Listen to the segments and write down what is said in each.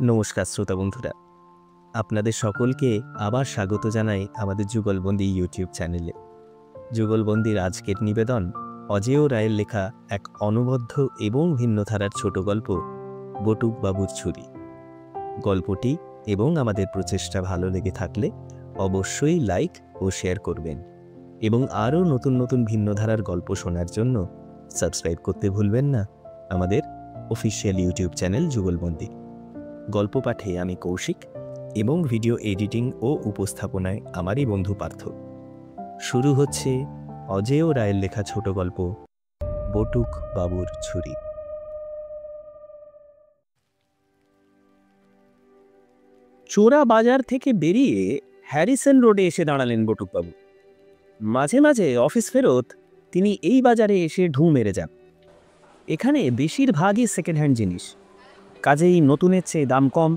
নমস্কার শ্রোতা বন্ধুরা, আপনাদের সকলকে আবার স্বাগত জানাই আমাদের যুগলবন্দি ইউটিউব চ্যানেলে। যুগলবন্দির আজকের নিবেদন অজেয় রায়ের লেখা এক অনবদ্য এবং ভিন্ন ধারার ছোট গল্প বটুক বাবুর ছুরি। গল্পটি এবং আমাদের প্রচেষ্টা ভালো লেগে থাকলে অবশ্যই লাইক ও শেয়ার করবেন এবং আরও নতুন নতুন ভিন্ন ধারার গল্প শোনার জন্য সাবস্ক্রাইব করতে ভুলবেন না আমাদের অফিসিয়াল ইউটিউব চ্যানেল যুগলবন্দি। গল্প পাঠে আমি কৌশিক এবং ভিডিও এডিটিং ও উপস্থাপনায় আমারই বন্ধু পার্থ। শুরু হচ্ছে অজেয় রায়ের লেখা ছোট গল্প বটুক বাবুর ছুরি। চোরা বাজার থেকে বেরিয়ে হ্যারিসন রোডে এসে দাঁড়ালেন বটুকবাবু। মাঝে মাঝে অফিস ফেরত তিনি এই বাজারে এসে ঢুঁ মেরে যান। এখানে বেশিরভাগই সেকেন্ড হ্যান্ড জিনিস, কাজেই নতুনের চেয়ে দাম কম,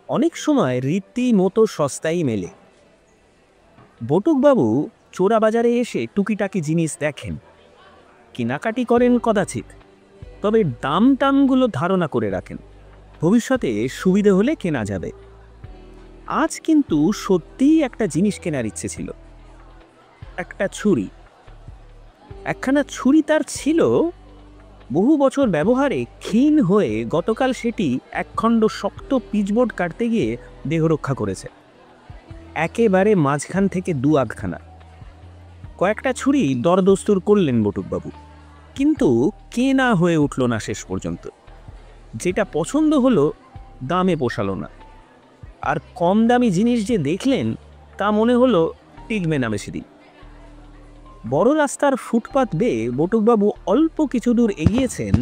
অনেক সময় রীতিমতো সস্তাই মেলে। বটুকবাবু চোরা বাজারে এসে টুকিটাকি জিনিস দেখেন, কেনাকাটি করেন কদাচিৎ, তবে দাম টামগুলো ধারণা করে রাখেন, ভবিষ্যতে সুবিধে হলে কেনা যাবে। আজ কিন্তু সত্যিই একটা জিনিস কেনার ইচ্ছে ছিল, একটা ছুরি। একখানা ছুরি তার ছিল, বহু বছর ব্যবহারে ক্ষীণ হয়ে গতকাল সেটি একখণ্ড শক্ত পিচবোর্ড কাটতে গিয়ে দেহ রক্ষা করেছে, একেবারে মাঝখান থেকে দু আধখানা। কয়েকটা ছুরি দরদস্তুর করলেন বটুকবাবু, কিন্তু কেনা হয়ে উঠল না শেষ পর্যন্ত। যেটা পছন্দ হলো দামে পোষালো না, আর কম দামি জিনিস যে দেখলেন তা মনে হলো টিকবে না বেশি দিন। বড় রাস্তার ফুটপাত বেয়ে বটুকবাবু অল্প কিছু দূর এগিয়েছেন,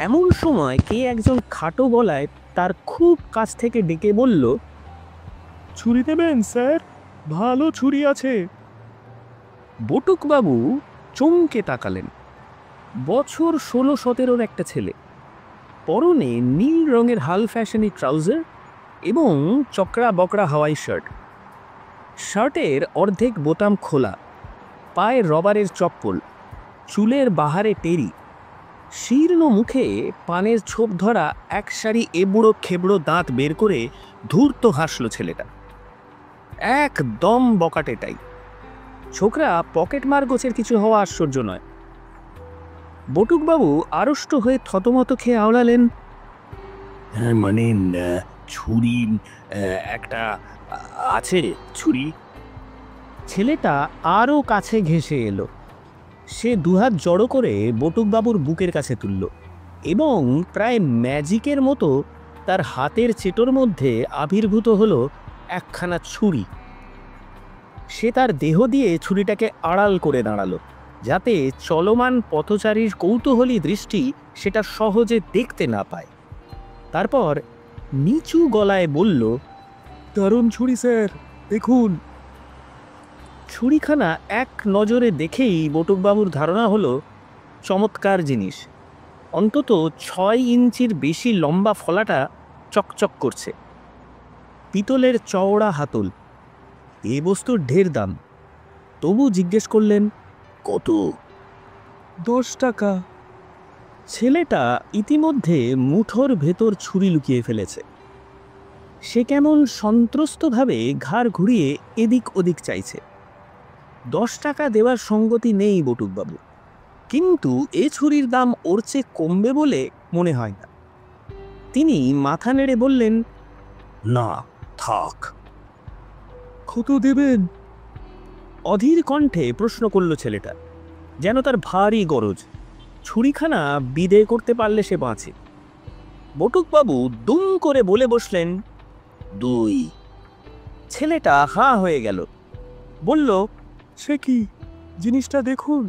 এমন সময় কে একজন খাটো গলায় তার খুব কাছ থেকে ডেকে বলল, ছুরি দেবেন স্যার? ভালো ছুরি আছে। বটুকবাবু চমকে তাকালেন। বছর 16-17 একটা ছেলে, পরনে নীল রঙের হাল ফ্যাশনি ট্রাউজার এবং চকরা বকরা হাওয়াই শার্ট। শার্টের অর্ধেক বোতাম খোলা, পায়ে রবারের চপ্পল, চুলের বাহারে টেরি, শীর্ণ মুখে পানের ছোপ ধরা এক সারি এবুড়ো খেবড়ো দাঁত বের করে ধূর্ত হাসল ছেলেটা। একদম বকাটেটাই। ছোকরা পকেটমার গোছের কিছু হওয়া আশ্চর্য নয়। বটুকবাবু আড়ষ্ট হয়ে থতমত খেয়ে আওড়ালেন, মানে ছুরি একটা আছে ছুরি। ছেলেটা আরও কাছে ঘেঁষে এলো। সে দুহাত জড়ো করে বটুকবাবুর বুকের কাছে তুলল এবং প্রায় ম্যাজিকের মতো তার হাতের চেটোর মধ্যে আবির্ভূত হলো একখানা ছুরি। সে তার দেহ দিয়ে ছুরিটাকে আড়াল করে দাঁড়ালো, যাতে চলমান পথচারীর কৌতূহলী দৃষ্টি সেটা সহজে দেখতে না পায়। তারপর নিচু গলায় বলল, দারুণ ছুরি স্যার, দেখুন। ছুরিখানা এক নজরে দেখেই বটুকবাবুর ধারণা হলো চমৎকার জিনিস। অন্তত 6 ইঞ্চির বেশি লম্বা ফলাটা চকচক করছে, পিতলের চওড়া হাতল। এ বস্তুর ঢের দাম। তবু জিজ্ঞেস করলেন, কত? 10 টাকা। ছেলেটা ইতিমধ্যে মুঠোর ভেতর ছুরি লুকিয়ে ফেলেছে। সে কেমন সন্ত্রস্তভাবে ঘাড় ঘুরিয়ে এদিক ওদিক চাইছে। 10 টাকা দেওয়ার সঙ্গতি নেই বটুকবাবু, কিন্তু এ ছুরির দাম ওর চেয়ে কমবে বলে মনে হয় না। তিনি মাথা নেড়ে বললেন, না থাক। কত দেবেন? অধীর কণ্ঠে প্রশ্ন করল ছেলেটা, যেন তার ভারী গরজ। ছুরিখানা বিদে করতে পারলে সে বাঁচে। বটুকবাবু দুম করে বলে বসলেন, 2। ছেলেটা হাঁ হয়ে গেল, বলল, সে কি? জিনিসটা দেখুন,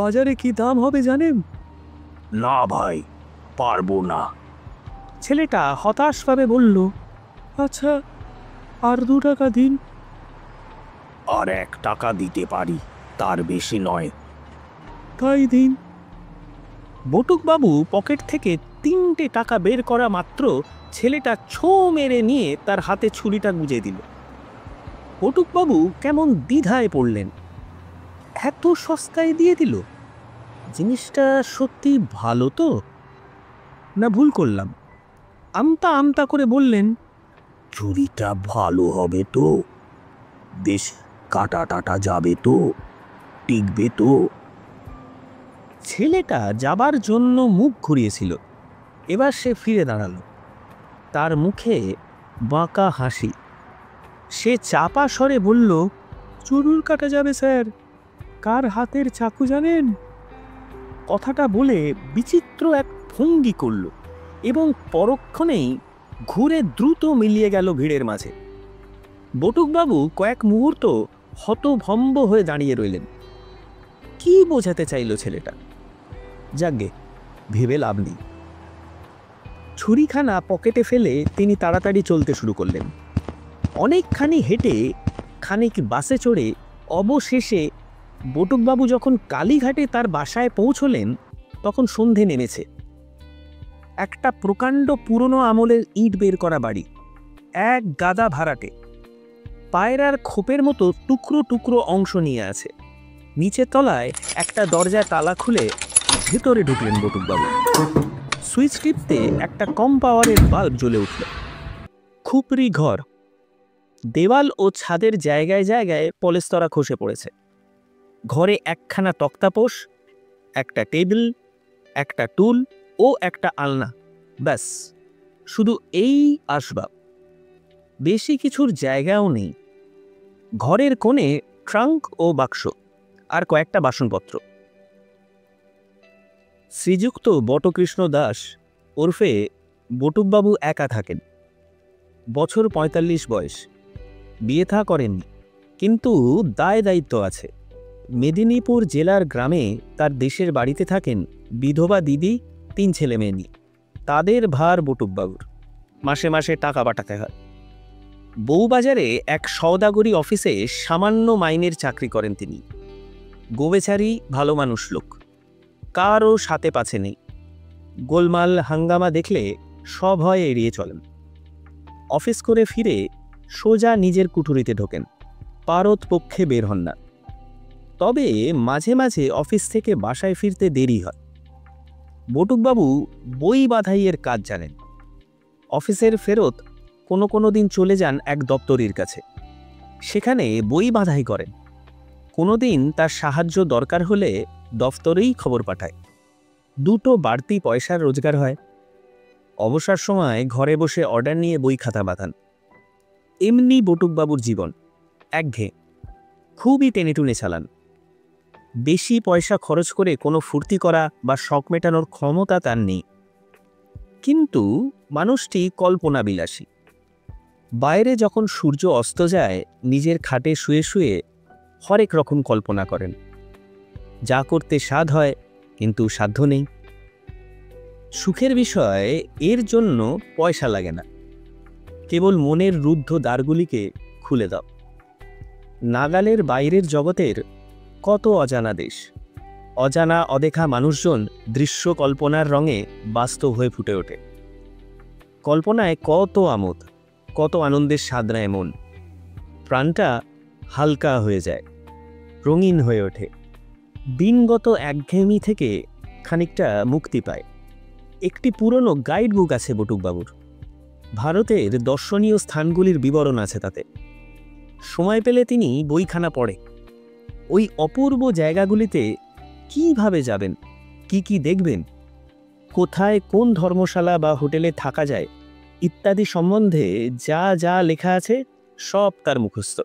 বাজারে কি দাম হবে জানেন? না ভাই, পারবো না। ছেলেটা হতাশভাবে বলল, আচ্ছা, আর 2 টাকা দিন। আর 1 টাকা দিতে পারি, তার বেশি নয়। তাই দিন। বটুকবাবু পকেট থেকে 3টে টাকা বের করা মাত্র ছেলেটা ছো মেরে নিয়ে তার হাতে ছুরিটা গুজে দিল। বটুকবাবু কেমন দ্বিধায় পড়লেন। এত সস্তায় দিয়ে দিল? জিনিসটা সত্যি ভালো তো, না ভুল করলাম? আমতা আমতা করে বললেন, চুরিটা ভালো হবে তো? বেশ কাটা টাটা যাবে তো? টিকবে তো? ছেলেটা যাবার জন্য মুখ ঘুরিয়েছিল। এবার সে ফিরে দাঁড়ালো। তার মুখে বাঁকা হাসি। সে চাপা স্বরে বলল, চুরুল কাটা যাবে স্যার। কার হাতের চাকু জানেন? কথাটা বলে বিচিত্র এক ভঙ্গি করল এবং পরক্ষণেই ঘুরে দ্রুত মিলিয়ে গেল ভিড়ের মাঝে। বটুকবাবু কয়েক মুহূর্ত হতভম্ব হয়ে দাঁড়িয়ে রইলেন। কি বোঝাতে চাইল ছেলেটা? যাগ্গে, ভেবে লাভ নেই। ছুরিখানা পকেটে ফেলে তিনি তাড়াতাড়ি চলতে শুরু করলেন। অনেকখানি হেঁটে, খানিক বাসে চড়ে অবশেষে বটুকবাবু যখন কালীঘাটে তার বাসায় পৌঁছলেন, তখন সন্ধে নেমেছে। একটা প্রকাণ্ড পুরনো আমলের ইট বের করা বাড়ি, এক গাদা ভাড়াটে, পায়রার খোপের মতো টুকরো টুকরো অংশ নিয়ে আছে। নিচের তলায় একটা দরজায় তালা খুলে ভেতরে ঢুকলেন বটুকবাবু। সুইচ টিপতে একটা কম পাওয়ারের বাল্ব জ্বলে উঠল। খুপড়ি ঘর, দেওয়াল ও ছাদের জায়গায় জায়গায় পলেস্তরা খসে পড়েছে। ঘরে একখানা তক্তাপোষ, একটা টেবিল, একটা টুল ও একটা আলনা, ব্যাস শুধু এই আসবাব। বেশি কিছুর জায়গাও নেই। ঘরের কোণে ট্রাঙ্ক ও বাক্স আর কয়েকটা বাসনপত্র। শ্রীযুক্ত বটকৃষ্ণ দাস ওরফে বটুকবাবু একা থাকেন। বছর ৪৫ বয়স। বিয়ে থা করেননি, কিন্তু দায় দায়িত্ব আছে। মেদিনীপুর জেলার গ্রামে তার দেশের বাড়িতে থাকেন বিধবা দিদি, ৩ ছেলে মেয়ে নিয়ে। তাদের ভার বটুকবাবুর। মাসে মাসে টাকা পাঠাতে হয়। বউবাজারে এক সওদাগরি অফিসে সামান্য মাইনের চাকরি করেন তিনি। গোবেচারি ভালো মানুষ লোক, কারও সাথে পাছে নেই। গোলমাল হাঙ্গামা দেখলে সভয় এড়িয়ে চলেন। অফিস করে ফিরে সোজা নিজের কুঠুরিতে ঢোকেন, পারত পক্ষে বের হন না। তবে মাঝে মাঝে অফিস থেকে বাসায় ফিরতে দেরি হয়। বটুকবাবু বই বাঁধাইয়ের কাজ জানেন। অফিসের ফেরত কোনো দিন চলে যান এক দপ্তরির কাছে, সেখানে বই বাঁধাই করেন। কোনোদিন তার সাহায্য দরকার হলে দফতরেই খবর পাঠায়। দুটো বাড়তি পয়সার রোজগার হয়। অবসর সময় ঘরে বসে অর্ডার নিয়ে বই খাতা বাঁধান। এমনি বটুকবাবুর জীবন একঘেয়ে, খুবই টেনেটুনে চালান। বেশি পয়সা খরচ করে কোনো ফুর্তি করা বা শখ মেটানোর ক্ষমতা তার নেই। কিন্তু মানুষটি কল্পনা বিলাসী। বাইরে যখন সূর্য অস্ত যায়, নিজের খাটে শুয়ে শুয়ে হরেক রকম কল্পনা করেন। যা করতে স্বাদ হয়, কিন্তু সাধ্য নেই। সুখের বিষয়, এর জন্য পয়সা লাগে না, কেবল মনের রুদ্ধ দ্বারগুলিকে খুলে দাও। নাগালের বাইরের জগতের কত অজানা দেশ, অজানা অদেখা মানুষজন দৃশ্য কল্পনার রঙে বাস্তব হয়ে ফুটে ওঠে। কল্পনায় কত আমোদ, কত আনন্দের স্বাদ নেয় মন। প্রাণটা হালকা হয়ে যায়, রঙিন হয়ে ওঠে। দিনগত একঘেয়েমি থেকে খানিকটা মুক্তি পায়। একটি পুরনো গাইড বুক আছে বটুকবাবুর। ভারতের দর্শনীয় স্থানগুলির বিবরণ আছে তাতে। সময় পেলে তিনি বইখানা পড়ে। ওই অপূর্ব জায়গাগুলিতে কিভাবে যাবেন, কি দেখবেন, কোথায় কোন ধর্মশালা বা হোটেলে থাকা যায় ইত্যাদি সম্বন্ধে যা যা লেখা আছে সব তার মুখস্থ।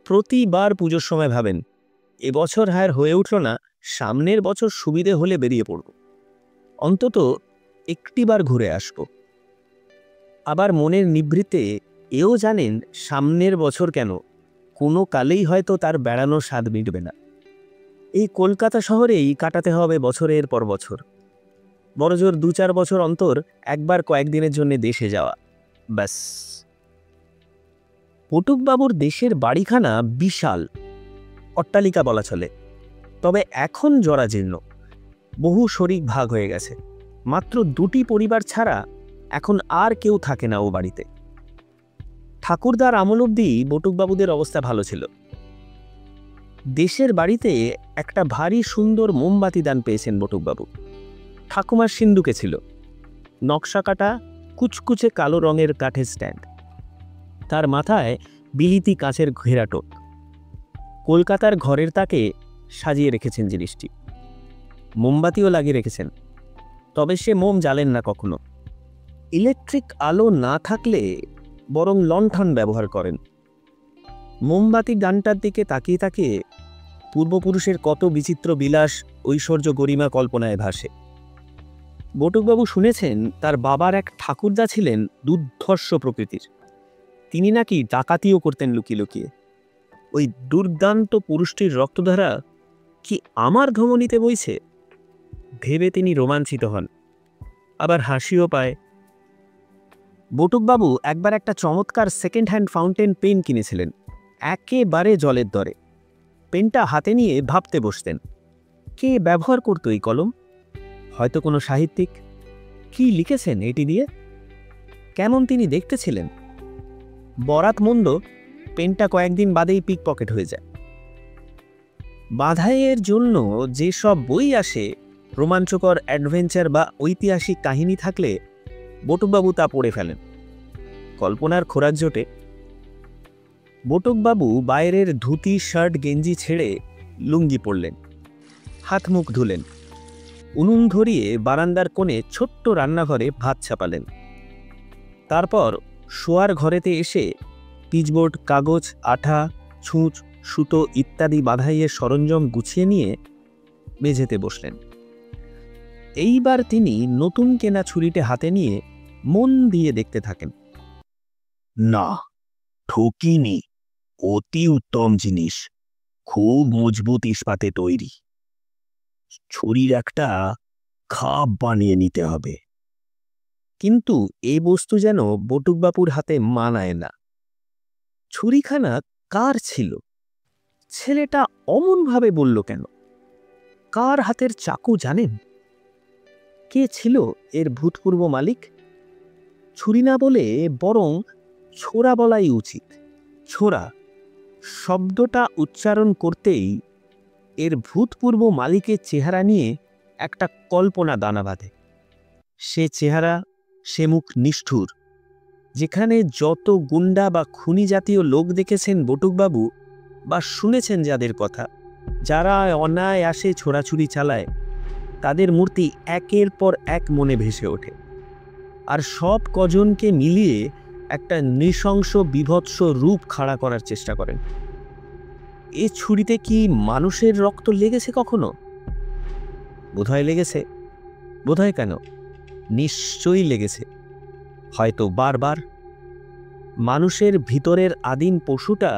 প্রতিবার পুজোর সময় ভাবেন, এবছর হায়ার হয়ে উঠল না, সামনের বছর সুবিধে হলে বেরিয়ে পড়ব, অন্তত একটিবার ঘুরে আসব। আবার মনের নিভৃতে এও জানেন, সামনের বছর কেন, কোনো কালেই হয়তো তার বেড়ানোর স্বাদ মিটবে না। এই কলকাতা শহরেই কাটাতে হবে বছরের পর বছর। বড়জোর ২-৪ বছর অন্তর একবার কয়েকদিনের জন্য দেশে যাওয়া, ব্যাস। বটুকবাবুর দেশের বাড়িখানা বিশাল, অট্টালিকা বলা চলে। তবে এখন জরাজীর্ণ, বহু শরিক ভাগ হয়ে গেছে। মাত্র ২টি পরিবার ছাড়া এখন আর কেউ থাকে না ও বাড়িতে। ঠাকুরদার আমল অবধি বটুকবাবুদের অবস্থা ভালো ছিল। দেশের বাড়িতে একটা ভারী সুন্দর মোমবাতি দান পেয়েছেন বটুকবাবু। ঠাকুমার সিন্ধুকে ছিল, নকশা কাটা, কুচকুচে কালো রঙের কাঠের স্ট্যান্ড, তার মাথায় বিলিতি কাঁচের ঘেরাটোপ। কলকাতার ঘরের তাকে সাজিয়ে রেখেছেন জিনিসটি। মোমবাতিও লাগিয়ে রেখেছেন, তবে সে মোম জ্বালেন না কখনো। ইলেকট্রিক আলো না থাকলে বরং লণ্ঠন ব্যবহার করেন। মোমবাতি ডানটার দিকে তাকিয়ে তাকিয়ে পূর্বপুরুষের কত বিচিত্র বিলাস, ঐশ্বর্য, গরিমা কল্পনায় ভাসে। বটুকবাবু শুনেছেন তার বাবার এক ঠাকুরদা ছিলেন দুর্ধর্ষ প্রকৃতির। তিনি নাকি ডাকাতিও করতেন লুকিয়ে লুকিয়ে। ওই দুর্দান্ত পুরুষটির রক্তধারা কি আমার ধমনীতে বইছে ভেবে তিনি রোমাঞ্চিত হন, আবার হাসিও পায়। বটুকবাবু একবার একটা চমৎকার সেকেন্ড হ্যান্ড ফাউন্টেন পেন কিনেছিলেন, একেবারে জলের দরে। পেনটা হাতে নিয়ে ভাবতে বসতেন, কে ব্যবহার করতো এই কলম? হয়তো কোনো সাহিত্যিক। কি লিখেছেন এটি দিয়ে? কেমন তিনি দেখতে ছিলেন? বরাত মন্দ, পেনটা কয়েকদিন বাদেই পিক পকেট হয়ে যায়। বাধাইয়ের জন্য যেসব বই আসে, রোমাঞ্চকর অ্যাডভেঞ্চার বা ঐতিহাসিক কাহিনী থাকলে বটুকবাবু তা পড়ে ফেলেন। কল্পনার খোরাক জোটে। বটুকবাবু বাইরের ধুতি, শার্ট, গেঞ্জি ছেড়ে লুঙ্গি পরলেন, হাত মুখ ধুলেন, উনুন ধরিয়ে বারান্দার কোণে ছোট্ট রান্নাঘরে ভাত ছাপালেন। তারপর শোয়ার ঘরেতে এসে পিচবোর্ড, কাগজ, আঠা, ছুঁচ, সুতো ইত্যাদি বাধাইয়ের সরঞ্জাম গুছিয়ে নিয়ে মেঝেতে বসলেন। এইবার তিনি নতুন কেনা ছুরিটা হাতে নিয়ে মন দিয়ে দেখতে থাকেন। না, ঠকিনি। অতি উত্তম জিনিস, খুব মজবুত ইস্পাতে তৈরি। ছুরির একটা খাপ বানিয়ে নিতে হবে। কিন্তু এ বস্তু যেন বটুকবাবুর হাতে মানায় না। ছুরিখানা কার ছিল? ছেলেটা অমনভাবে বলল কেন? কার হাতের চাকু জানেন? কে ছিল এর ভূতপূর্ব মালিক? ছুরি না বলে বরং ছোরা বলাই উচিত। ছোরা শব্দটা উচ্চারণ করতেই এর ভূতপূর্ব মালিকের চেহারা নিয়ে একটা কল্পনা দানা বাঁধে। সে চেহারা, সে মুখ নিষ্ঠুর। যেখানে যত গুন্ডা বা খুনি জাতীয় লোক দেখেছেন বটুকবাবু, বা শুনেছেন যাদের কথা, যারা অনায়াসে ছোড়াছুরি চালায়, তাদের মূর্তি একের পর এক মনে ভেসে ওঠে। আর সব কজনকে মিলিয়ে একটা নৃশংস বিভৎস রূপ খাড়া করার চেষ্টা করেন। এ ছুরিতে কি মানুষের রক্ত লেগেছে কখনো? বোধহয় লেগেছে। বোধহয় কেন, নিশ্চয়ই লেগেছে। হয়তো বারবার। মানুষের ভিতরের আদিম পশুটা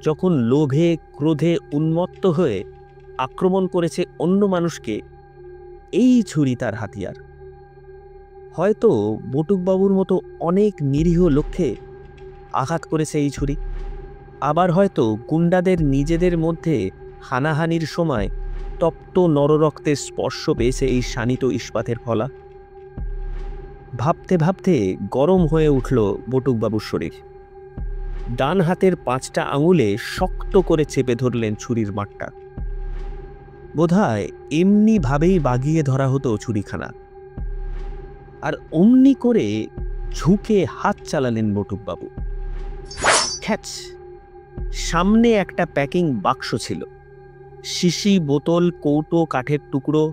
যখন লোভে ক্রোধে উন্মত্ত হয়ে আক্রমণ করেছে অন্য মানুষকে, এই ছুরি তার হাতিয়ার। হয়তো বটুকবাবুর মতো অনেক নিরীহ লক্ষ্যে আঘাত করেছে এই ছুরি। আবার হয়তো গুন্ডাদের নিজেদের মধ্যে হানাহানির সময় তপ্ত নররক্তের স্পর্শ পেয়েছে এই শানিত ইস্পাতের ফলা। ভাবতে ভাবতে গরম হয়ে উঠল বটুকবাবুর শরীর। ডান হাতের 5টা আঙুলে শক্ত করে চেপে ধরলেন ছুরির মাঠটা। বোধহয় এমনিভাবেই বাগিয়ে ধরা হতো ছুরিখানা। আর অমনি করে ঝুঁকে হাত চালালেন বটুকবাবু। খ্যাচ! সামনে একটা প্যাকিং বাক্স ছিল। শিশি, বোতল, কৌটো, কাঠের টুকরো,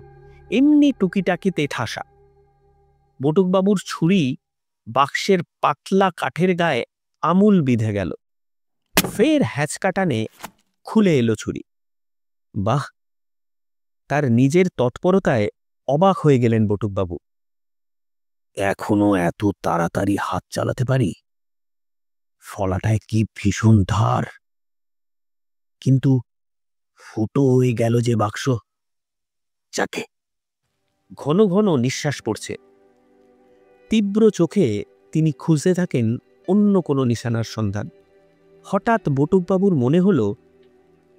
এমনি টুকিটাকিতে ঠাসা। বটুকবাবুর ছুরি বাক্সের পাতলা কাঠের গায়ে আমূল বিঁধে গেল। ফের হ্যাঁচকা টানে খুলে এলো ছুরি। বাহ! তার নিজের তৎপরতায় অবাক হয়ে গেলেন বটুকবাবু। এখনো এত তাড়াতাড়ি হাত চালাতে পারি? ফলাটায় কি ভীষণ ধার! কিন্তু ফুটো হয়ে গেল যে বাক্স। যাকে ঘন ঘন নিঃশ্বাস পড়ছে। তীব্র চোখে তিনি খুঁজতে থাকেন অন্য কোনো নিশানার সন্ধান। হঠাৎ বটুকবাবুর মনে হল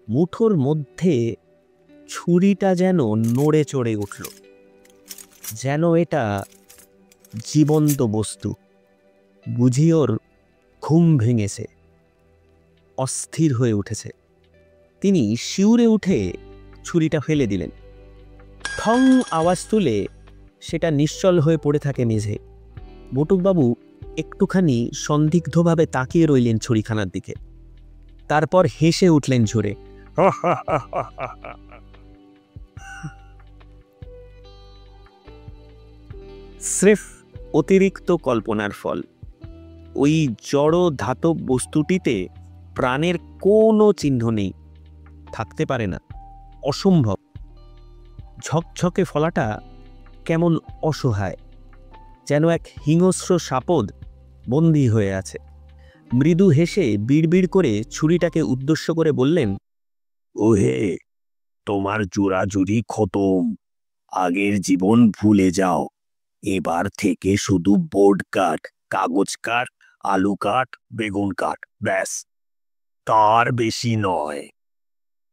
মুঠোর মধ্যে ছুরিটা যেন নড়ে চড়ে উঠল, যেন এটা জীবন্ত বস্তু। বুঝি ওর ঘুম ভেঙেছে, অস্থির হয়ে উঠেছে। তিনি শিউরে উঠে ছুরিটা ফেলে দিলেন। ঠং আওয়াজ তুলে সেটা নিশ্চল হয়ে পড়ে থাকে মেঝে। বটুকবাবু একটুখানি সন্দিগ্ধভাবে তাকিয়ে রইলেন ছুরিখানার দিকে, তারপর হেসে উঠলেন ঝরে। স্রেফ অতিরিক্ত কল্পনার ফল। ওই জড় ধাতব বস্তুটিতে প্রাণের কোনো চিহ্ন নেই, থাকতে পারে না, অসম্ভব। ঝকঝকে ফলাটা কেমন অসহায়, যেন এক হিংস্র সাপদ বন্দী হয়ে আছে। মৃদু হেসে বিড়বিড় করে ছুরিটাকে উদ্দেশ্য করে বললেন, ওহে, তোমার জোড়াজুড়ি খতম। আগের জীবন ভুলে যাও। এবার থেকে শুধু বোর্ড কাঠ, কাগজ কাঠ, আলু কাঠ, বেগুন কাঠ, ব্যাস, তার বেশি নয়।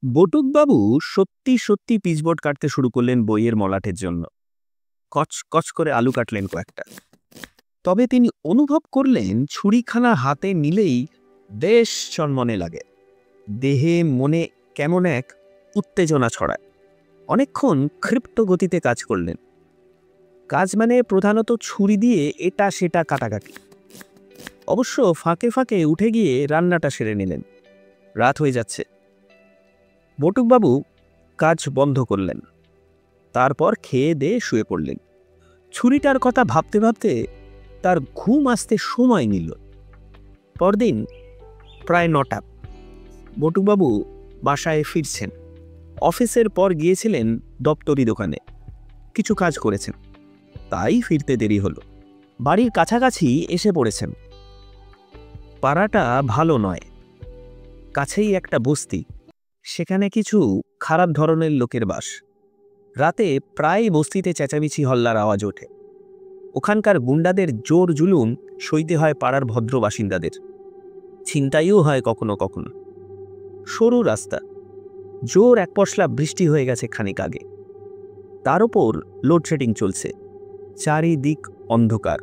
বটুকবাবু সত্যি সত্যি পিচবোর্ড কাটতে শুরু করলেন বইয়ের মলাটের জন্য। কচ কচ করে আলু কাটলেন কয়েকটা। তবে তিনি অনুভব করলেন ছুরিখানা হাতে নিলেই বেশ চনমনে লাগে, দেহে মনে কেমন এক উত্তেজনা ছড়ায়। অনেকক্ষণ ক্ষিপ্ত গতিতে কাজ করলেন। কাজ মানে প্রধানত ছুরি দিয়ে এটা সেটা কাটাকাটি। অবশ্য ফাঁকে ফাঁকে উঠে গিয়ে রান্নাটা সেরে নিলেন। রাত হয়ে যাচ্ছে। বটুকবাবু কাজ বন্ধ করলেন, তারপর খেয়ে দিয়ে শুয়ে পড়লেন। ছুরিটার কথা ভাবতে ভাবতে তার ঘুম আসতে সময় নিল। পরদিন প্রায় 9টা। বটুকবাবু বাসায় ফিরছেন। অফিসের পর গিয়েছিলেন দপ্তরি দোকানে, কিছু কাজ করেছেন, তাই ফিরতে দেরি হলো। বাড়ির কাছাকাছি এসে পড়েছেন। পাড়াটা ভালো নয়, কাছেই একটা বস্তি, সেখানে কিছু খারাপ ধরনের লোকের বাস। রাতে প্রায় বস্তিতে চেঁচামেচি হল্লার আওয়াজ ওঠে। ওখানকার গুন্ডাদের জোর জুলুম সইতে হয় পাড়ার ভদ্র বাসিন্দাদের। ছিনতাইও হয় কখনো কখনো। সরু রাস্তা, জোর এক পশলা বৃষ্টি হয়ে গেছে খানিক আগে, তার ওপর লোডশেডিং চলছে। চারিদিক অন্ধকার,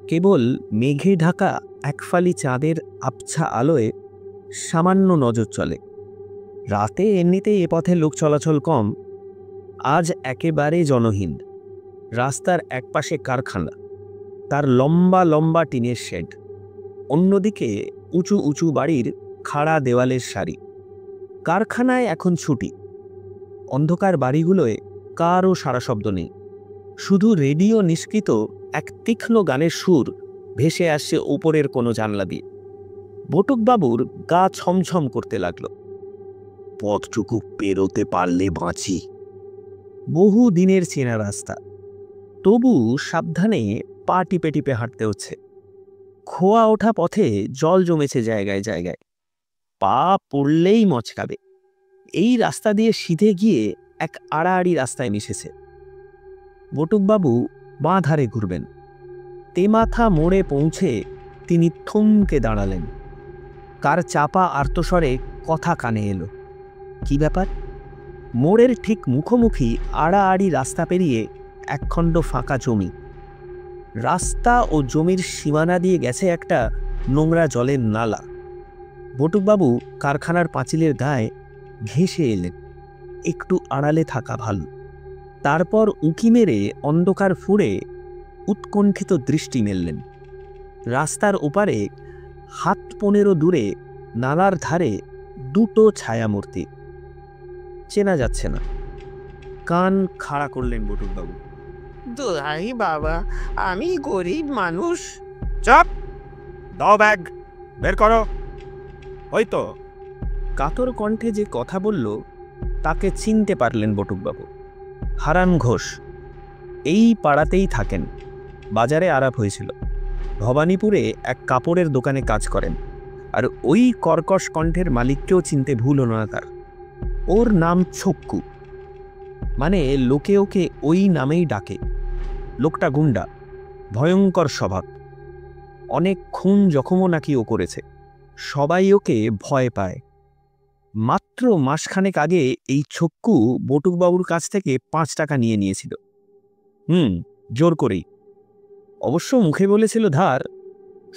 কেবল মেঘে ঢাকা একফালি চাঁদের আবছা আলোয় সামান্য নজর চলে। রাতে এমনিতেই এ পথে লোক চলাচল কম, আজ একেবারে জনহীন। রাস্তার একপাশে কারখানা, তার লম্বা লম্বা টিনের শেড, অন্যদিকে উঁচু উঁচু বাড়ির খাড়া দেওয়ালের সারি। কারখানায় এখন ছুটি। অন্ধকার বাড়িগুলোয় কারও সারা শব্দ নেই, শুধু রেডিও নিষ্কৃত এক তীক্ষ্ণ গানের সুর ভেসে আসছে ওপরের কোনো জানলা দিয়ে। বটুকবাবুর গা ছমছম করতে লাগল। পথটুকু পেরোতে পারলে বাঁচি। বহু দিনের চেনা রাস্তা, তবু সাবধানে পা টিপে টিপে হাঁটতে হচ্ছে। খোয়া ওঠা পথে জল জমেছে জায়গায় জায়গায়, পা পড়লেই মচকাবে। এই রাস্তা দিয়ে সিধে গিয়ে এক আড়াআড়ি রাস্তায় মিশেছে। বটুকবাবু বাঁ ধারে ঘুরবেন। তেমাথা মোড়ে পৌঁছে তিনি থমকে দাঁড়ালেন। কার চাপা আর্তস্বরে কথা কানে এলো। কি ব্যাপার? মোড়ের ঠিক মুখোমুখি আড়াআড়ি রাস্তা পেরিয়ে একখণ্ড ফাঁকা জমি। রাস্তা ও জমির সীমানা দিয়ে গেছে একটা নোংরা জলের নালা। বটুকবাবু কারখানার পাঁচিলের গায়ে ঘেঁষে এলেন। একটু আড়ালে থাকা ভালো। তারপর উঁকি মেরে অন্ধকার ফুঁড়ে উৎকণ্ঠিত দৃষ্টি মেললেন। রাস্তার ওপারে 7-15 দূরে নালার ধারে দুটো ছায়ামূর্তি। চেনা যাচ্ছে না। কান খাড়া করলেন বটুকবাবু। দোহাই বাবা, আমি গরিব মানুষ। চাপ দাও, ব্যাগ বের করো। ওই তো। কাতর কণ্ঠে যে কথা বলল তাকে চিনতে পারলেন বটুকবাবু। হারান ঘোষ। এই পাড়াতেই থাকেন, বাজারে আলাপ হয়েছিল। ভবানীপুরে এক কাপড়ের দোকানে কাজ করেন, আর ওই কর্কশ কণ্ঠের মালিককেও চিনতে ভুল হল না তার। ওর নাম ছক্কু, মানে লোকে ওকে ওই নামেই ডাকে। লোকটা গুন্ডা, ভয়ঙ্কর স্বভাব। অনেক খুন জখমও নাকি ও করেছে। সবাই ওকে ভয় পায়। মাত্র মাসখানেক আগে এই ছক্কু বটুকবাবুর কাছ থেকে 5 টাকা নিয়ে নিয়েছিল। জোর করেই। অবশ্য মুখে বলেছিল ধার।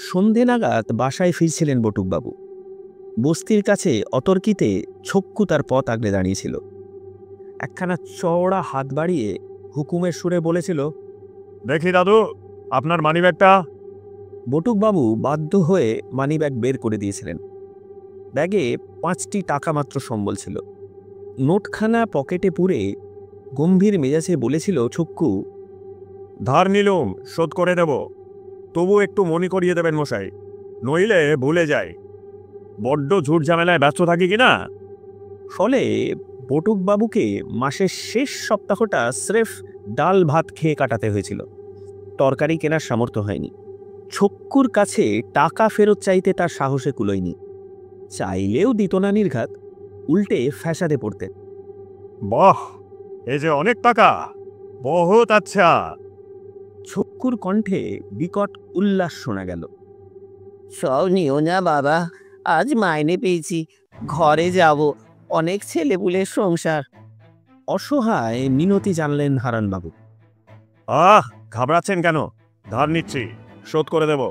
সন্ধে নাগাদ বাসায় ফিরছিলেন বটুকবাবু। বস্তির কাছে অতর্কিতে ছক্কু তার পথ আগলে দাঁড়িয়েছিল। একখানা চওড়া হাত বাড়িয়ে হুকুমের সুরে বলেছিল, দেখি দাদু, আপনার মানিব্যাগটা? বটুকবাবু বাধ্য হয়ে মানিব্যাগ বের করে দিয়েছিলেন। ব্যাগে 5টি টাকা মাত্র সম্বল ছিল। নোটখানা পকেটে পুরে গম্ভীর মেজাজে বলেছিল ছক্কু, ধার নিলুম, শোধ করে দেব। তবু একটু মনে করিয়ে দেবেন মশাই, নইলে ভুলে যায়। বড্ড ঝুট ঝামেলায় ব্যস্ত থাকি কিনা। ফলে বটুকবাবুকে মাসের শেষ সপ্তাহটা স্রেফ ডাল ভাত খেয়ে কাটাতে হয়েছিল। তরকারি কেনার সামর্থ্য হয়নি। ছক্কুর কাছে টাকা ফেরত চাইতে তার সাহসে কুলোয়নি। চাইলেও দিত না নির্ঘাত, উল্টে ফ্যাসাদে পড়তেন। বাহ, এ যে অনেক টাকা, বহুত আচ্ছা। ছক্কুর কণ্ঠে বিকট উল্লাস শোনা গেল। সব নিও না বাবা, আজ মাইনে পেয়েছি, ঘরে যাব, অনেক ছেলেপুলের সংসার। অসহায় মিনতি জানলেন হারানবাবু। ঘাবড়াচ্ছেন কেন? ধার নিচ্ছি, শোধ করে দেব।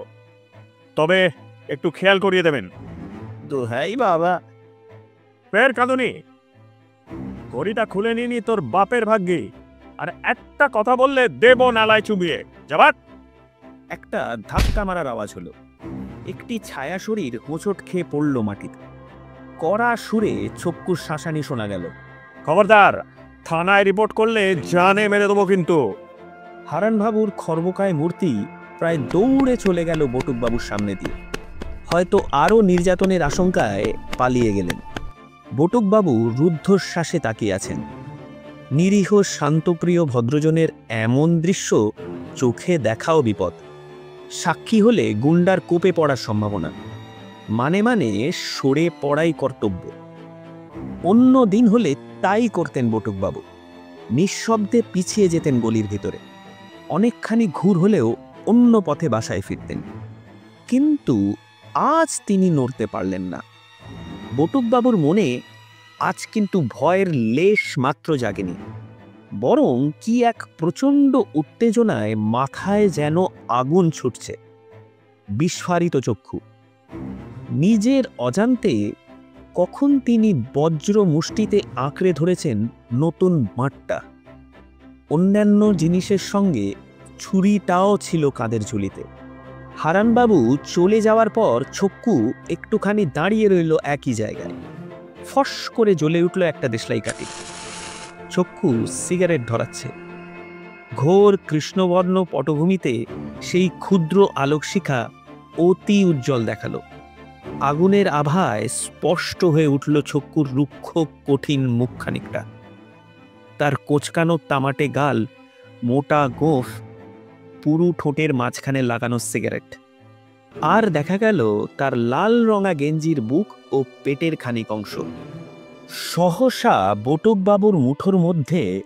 তবে একটু খেয়াল করিয়ে দেবেন। দোহাই বাবা। ফের কাঁদুনি? ঘড়িটা খুলে নিনি তোর বাপের ভাগ্যে। আর একটা কথা বললে দেব নালায় চুবিয়ে যাবার। একটা ধাক্কা মারার আওয়াজ হলো। একটি ছায়া শরীর হোঁচট খেয়ে পড়ল মাটিতে। কড়া সুরে ছক্কুর শাসানি শোনা গেল। খবরদার, থানায় রিপোর্ট করলে জানে মেরে দেবো কিন্তু। হারানবাবুর খর্বকায় মূর্তি প্রায় দৌড়ে চলে গেল বটুকবাবুর সামনে দিয়ে। হয়তো আরও নির্যাতনের আশঙ্কায় পালিয়ে গেলেন। বটুকবাবু রুদ্ধশ্বাসে তাকিয়ে আছেন। নিরীহ শান্তপ্রিয় ভদ্রজনের এমন দৃশ্য চোখে দেখাও বিপদ। সাক্ষী হলে গুন্ডার কোপে পড়ার সম্ভাবনা। মানে মানে সরে পড়াই কর্তব্য। অন্য দিন হলে তাই করতেন বটুকবাবু। নিঃশব্দে পিছিয়ে যেতেন গলির ভিতরে। অনেকখানি ঘুর হলেও অন্য পথে বাসায় ফিরতেন। কিন্তু আজ তিনি নড়তে পারলেন না। বটুকবাবুর মনে আজ কিন্তু ভয়ের লেশ মাত্র জাগেনি, বরং কি এক প্রচণ্ড উত্তেজনায় মাথায় যেন আগুন ছুটছে। বিস্ফারিত চক্ষু। নিজের অজান্তে কখন তিনি বজ্র মুষ্টিতে আঁকড়ে ধরেছেন নতুন বাঁটটা। অন্যান্য জিনিসের সঙ্গে ছুরিটাও ছিল কাঁধের ঝুলিতে। হারানবাবু চলে যাওয়ার পর ছক্কু একটুখানি দাঁড়িয়ে রইল একই জায়গায়। ফস করে জ্বলে উঠল একটা দেশলাই কাঠি। ছক্কু সিগারেট ধরাচ্ছে। ঘোর কৃষ্ণবর্ণ পটভূমিতে সেই ক্ষুদ্র আলোকশিখা অতি উজ্জ্বল দেখালো। আগুনের আভায় স্পষ্ট হয়ে উঠল ছক্কুর রুক্ষ কঠিন মুখখানিকটা। তার কোঁচকানো তামাটে গাল, মোটা গোঁফ, পুরু ঠোঁটের মাঝখানে লাগানো সিগারেট। আর দেখা গেল তার লাল রঙা গেঞ্জির বুক ও পেটের খানিক অংশ। সহসা বটুকবাবুর মুঠোর মধ্যে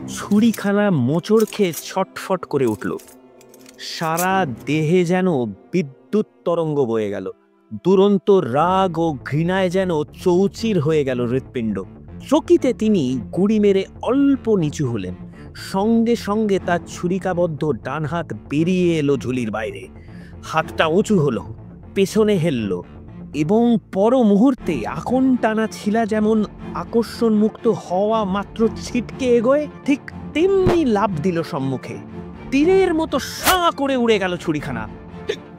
ছুরিখানা মোচড় খেয়ে ছটফট করে উঠল। সারা দেহে যেন বিদ্যুৎ তরঙ্গ বয়ে গেল। দুরন্ত রাগ ও ঘৃণায় যেন চৌচির হয়ে গেল হৃৎপিণ্ড। চকিতে তিনি গুড়ি মেরে অল্প নিচু হলেন। সঙ্গে সঙ্গে তার ছুরিকাবদ্ধ ডান হাত বেরিয়ে এলো ঝুলির বাইরে। হাতটা উঁচু হলো, পেছনে হেলল, এবং পর মুহূর্তে আকন টানা ছিলা যেমন আকর্ষণ মুক্ত হওয়া মাত্র ছিটকে এগোয়, ঠিক তেমনি লাফ দিল সম্মুখে। তীরের মতো সাঁ করে উড়ে গেল ছুরিখানা।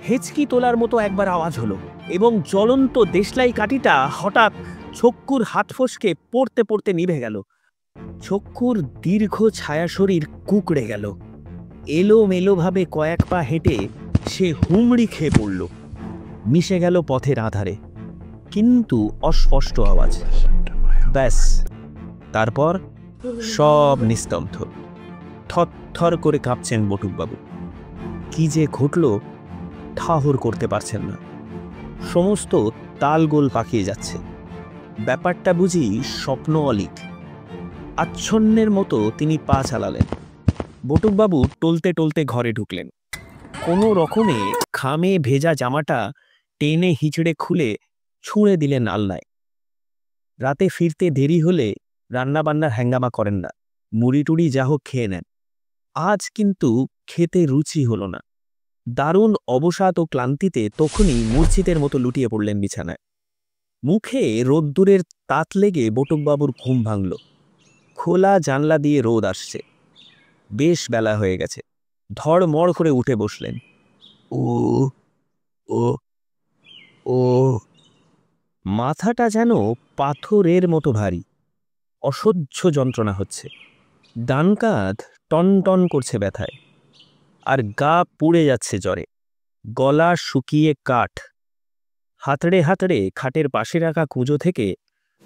হেঁচকি তোলার মতো একবার আওয়াজ হলো, এবং জ্বলন্ত দেশলাই কাঠিটা হঠাৎ ছক্কুর হাত ফসকে পড়তে পড়তে নিভে গেল। ছক্কুর দীর্ঘ ছায়া শরীর কুঁকড়ে গেল। এলোমেলোভাবে কয়েক পা হেঁটে সে হুমড়ি খেয়ে পড়ল, মিশে গেল পথের আধারে। কিন্তু অস্পষ্ট আওয়াজ। ব্যাস, তারপর সব নিস্তব্ধ। থরথর করে কাঁপছেন বটুকবাবু। কি যে ঘটল ঠাহর করতে পারছেন না। সমস্ত তালগোল পাকিয়ে যাচ্ছে। ব্যাপারটা বুঝি স্বপ্ন অলিক। আচ্ছন্নের মতো তিনি পা চালালেন। বটুকবাবু টলতে টলতে ঘরে ঢুকলেন। কোনো রকমে খামে ভেজা জামাটা টেনে হিচড়ে খুলে ছুঁড়ে দিলেন আলনায়। রাতে ফিরতে দেরি হলে রান্নাবান্নার হ্যাঙ্গামা করেন না, মুড়ি টুড়ি যা হোক খেয়ে নেন। আজ কিন্তু খেতে রুচি হলো না। দারুণ অবসাদ ও ক্লান্তিতে তখনই মূর্ছিতের মতো লুটিয়ে পড়লেন বিছানায়। মুখে রোদ্দুরের তাত লেগে বটুকবাবুর ঘুম ভাঙল। খোলা জানলা দিয়ে রোদ আসছে। বেশ বেলা হয়ে গেছে। ধড়মড় করে উঠে বসলেন। ও ও ও মাথাটা যেন পাথরের মতো ভারী, অসহ্য যন্ত্রণা হচ্ছে। ডান কাঁধ টন টন করছে ব্যথায়, আর গা পুড়ে যাচ্ছে জ্বরে। গলা শুকিয়ে কাঠ। হাতড়ে হাতড়ে খাটের পাশে রাখা কুঁজো থেকে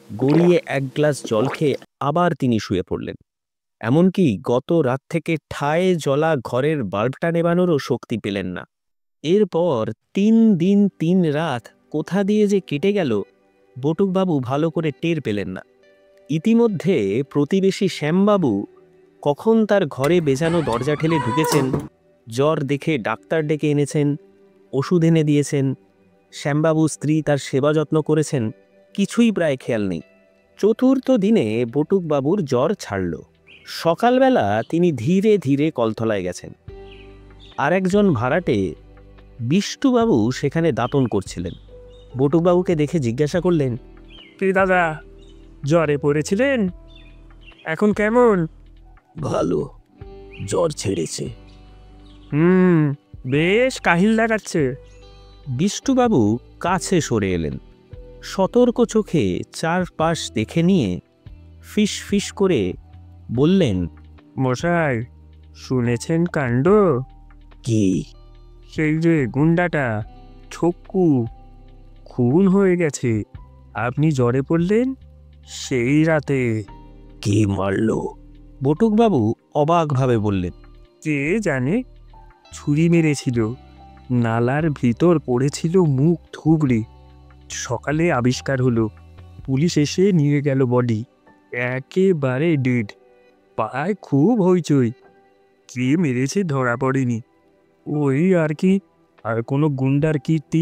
গড়িয়ে এক গ্লাস জল খেয়ে আবার তিনি শুয়ে পড়লেন। এমনকি গত রাত থেকে ঠায় জ্বলা ঘরের বাল্বটা নেবানোরও শক্তি পেলেন না। এরপর 3 দিন 3 রাত কোথা দিয়ে যে কেটে গেল বটুকবাবু ভালো করে টের পেলেন না। ইতিমধ্যে প্রতিবেশী শ্যামবাবু কখন তার ঘরে বেজানো দরজা ঠেলে ঢুকেছেন, জ্বর দেখে ডাক্তার ডেকে এনেছেন, ওষুধ এনে দিয়েছেন। শ্যামবাবু স্ত্রী তার সেবা যত্ন করেছেন, কিছুই প্রায় খেয়াল নেই। চতুর্থ দিনে বটুকবাবুর জ্বর ছাড়ল। সকালবেলা তিনি ধীরে ধীরে কলতলায় গেছেন। আরেকজন ভাড়াটে বিষ্টুবাবু সেখানে দাঁতন করছিলেন। বটুকবাবুকে দেখে জিজ্ঞাসা করলেন, কি দাদা, জ্বরে পড়েছিলেন? এখন কেমন? ভালো, জ্বর ছেড়েছে। বেশ কাহিল দেখাচ্ছে। বিষ্টুবাবু কাছে সরে এলেন। সতর্ক চোখে চারপাশ দেখে নিয়ে ফিস ফিস করে বললেন, মশাই, শুনেছেন কাণ্ড? কি? সেই যে গুন্ডাটা ছক্কু খুন হয়ে গেছে। আপনি জ্বরে পড়লেন সেই রাতে। কে মারলো? বটুকবাবু অবাকভাবে বললেন, কে জানে, ছুরি মেরেছিল। নালার ভিতর পড়েছিল মুখ থুবড়ে। সকালে আবিষ্কার হলো, পুলিশ এসে নিয়ে গেল বডি। একেবারে ডেড। পায় খুব হইচই। কে মেরেছে ধরা পড়েনি। ওই আর কি, আর কোনো গুন্ডার কীর্তি।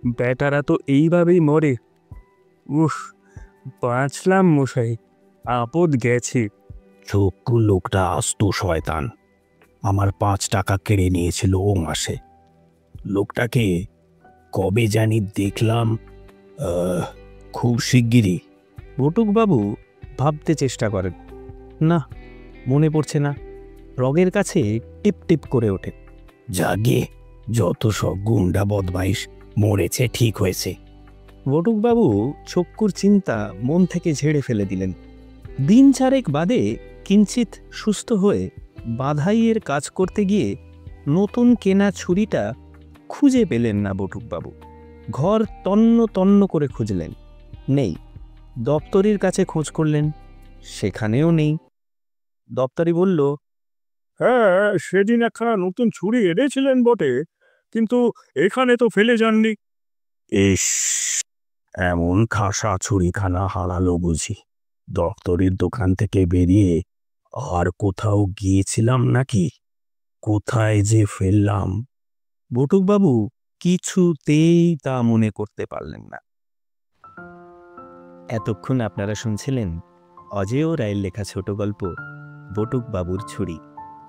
বেটারা তো এইভাবেই মরে। উফ, বাঁচলাম মশাই, আপদ গেছে। চক্ষু লোকটা আস্ত শয়তান। আমার 5 টাকা কেড়ে নিয়েছিল ও মাসে। লোকটাকে কবে জানি দেখলাম, খুব শিগগিরই। বটুকবাবু ভাবতে চেষ্টা করেন। না, মনে পড়ছে না। রগের কাছে টিপ টিপ করে ওঠে। জাগে, যত সব গুন্ডা বদমাইশ মরেছে, ঠিক হয়েছে। বটুকবাবু চক্ষুর চিন্তা মন থেকে ঝেড়ে ফেলে দিলেন। দিন 4 বাদে কিঞ্চিত সুস্থ হয়ে বাধাইয়ের কাজ করতে গিয়ে নতুন কেনা ছুরিটা খুঁজে পেলেন না বটুকবাবু। ঘর তন্ন তন্ন করে খুঁজলেন, নেই। দপ্তরির কাছে খোঁজ করলেন, সেখানেও নেই। দপ্তরি বলল, হ্যাঁ, সেদিন একখানা নতুন ছুরি এনেছিলেন বটে, কিন্তু এখানে তো ফেলে যাননি। ইস, এমন খাসা ছুরিখানা হারালো বুঝি। দপ্তরের দোকান থেকে বেরিয়ে আর কোথাও গিয়েছিলাম নাকি? কোথায় যে ফেললাম? বটুকবাবু কিছুতেই তা মনে করতে পারলেন না। এতক্ষণ আপনারা শুনছিলেন অজেয় রায়ের লেখা ছোট গল্প বটুকবাবুর ছুরি,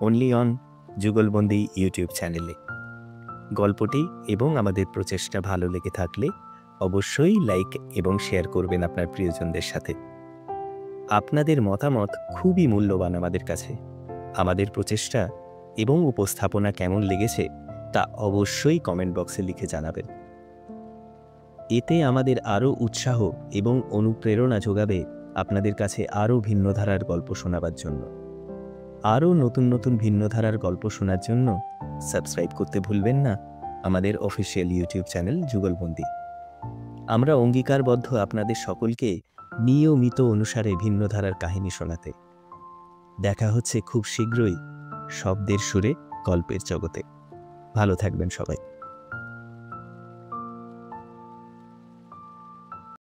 অনলি অন যুগলবন্দি ইউটিউব চ্যানেলে। গল্পটি এবং আমাদের প্রচেষ্টা ভালো লেগে থাকলে অবশ্যই লাইক এবং শেয়ার করবেন আপনার প্রিয়জনদের সাথে। আপনাদের মতামত খুবই মূল্যবান আমাদের কাছে। আমাদের প্রচেষ্টা এবং উপস্থাপনা কেমন লেগেছে তা অবশ্যই কমেন্ট বক্সে লিখে জানাবেন। এতে আমাদের আরও উৎসাহ এবং অনুপ্রেরণা যোগাবে আপনাদের কাছে আরও ভিন্ন ধারার গল্প শোনাবার জন্য। আরও নতুন নতুন ভিন্ন ধারার গল্প শোনার জন্য সাবস্ক্রাইব করতে ভুলবেন না আমাদের অফিসিয়াল ইউটিউব চ্যানেল যুগলবন্দি। আমরা অঙ্গীকারবদ্ধ আপনাদের সকলকে নিয়মিত অনুসারে ভিন্ন ধারার কাহিনী শোনাতে। দেখা হচ্ছে খুব শীঘ্রই শব্দের সুরে গল্পের জগতে। ভালো থাকবেন সবাই।